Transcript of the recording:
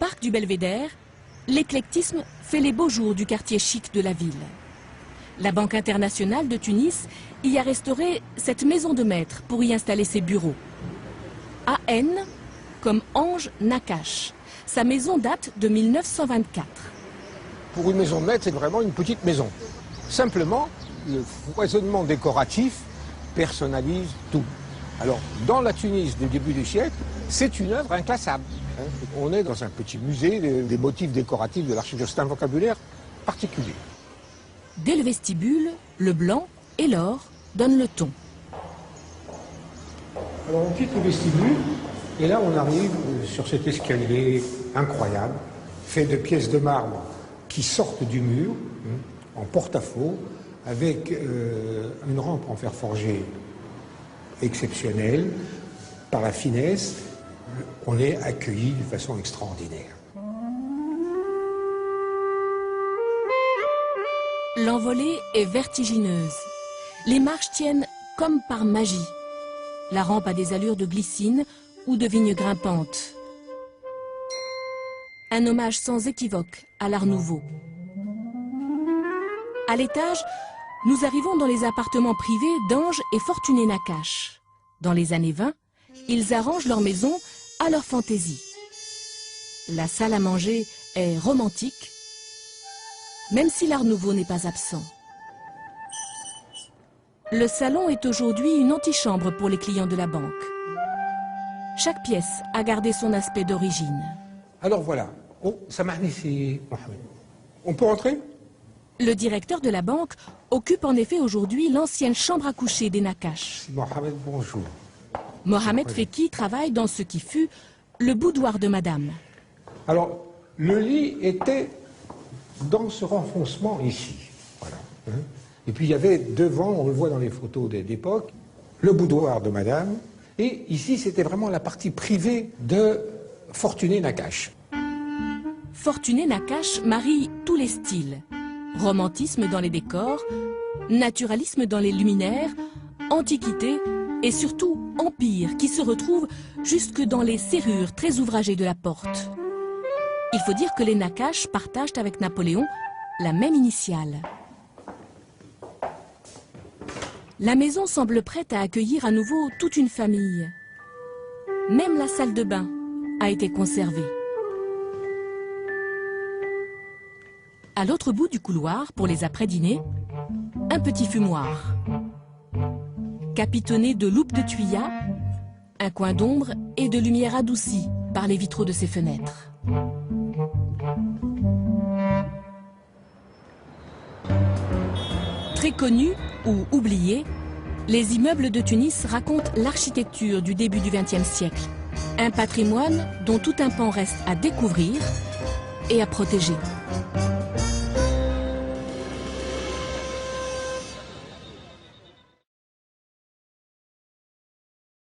parc du Belvédère, l'éclectisme fait les beaux jours du quartier chic de la ville. La Banque internationale de Tunis y a restauré cette maison de maître pour y installer ses bureaux. AN comme Ange Nakache. Sa maison date de 1924. Pour une maison de maître, c'est vraiment une petite maison. Simplement, le foisonnement décoratif personnalise tout. Alors, dans la Tunis du début du siècle, c'est une œuvre inclassable. On est dans un petit musée des motifs décoratifs de l'architecture. C'est un vocabulaire particulier. Dès le vestibule, le blanc et l'or donnent le ton. Alors, on quitte le vestibule, et là, on arrive sur cet escalier incroyable, fait de pièces de marbre qui sortent du mur, en porte-à-faux, avec une rampe en fer forgé exceptionnelle, par la finesse. On est accueilli de façon extraordinaire. L'envolée est vertigineuse. Les marches tiennent comme par magie. La rampe a des allures de glycine ou de vigne grimpante. Un hommage sans équivoque à l'Art Nouveau. À l'étage, nous arrivons dans les appartements privés d'Ange et Fortuné Nakache. Dans les années 20, ils arrangent leur maison à leur fantaisie. La salle à manger est romantique, même si l'Art Nouveau n'est pas absent. Le salon est aujourd'hui une antichambre pour les clients de la banque. Chaque pièce a gardé son aspect d'origine. Alors voilà. Oh, ça m'a ici, Mohamed. On peut rentrer? Le directeur de la banque occupe en effet aujourd'hui l'ancienne chambre à coucher des Nakache. Mohamed, bonjour. Mohamed Feki travaille dans ce qui fut le boudoir de madame. Alors, le lit était dans ce renfoncement ici. Voilà. Et puis il y avait devant, on le voit dans les photos d'époque, le boudoir de madame. Et ici, c'était vraiment la partie privée de Fortuné Nakache. Fortuné Nakache marie tous les styles. Romantisme dans les décors, naturalisme dans les luminaires, antiquité et surtout empire qui se retrouve jusque dans les serrures très ouvragées de la porte. Il faut dire que les Nakache partagent avec Napoléon la même initiale. La maison semble prête à accueillir à nouveau toute une famille. Même la salle de bain a été conservée. À l'autre bout du couloir, pour les après-dîners, un petit fumoir. Capitonné de loupes de tuyas, un coin d'ombre et de lumière adoucie par les vitraux de ses fenêtres. Très connus ou oubliés, les immeubles de Tunis racontent l'architecture du début du XXe siècle. Un patrimoine dont tout un pan reste à découvrir et à protéger.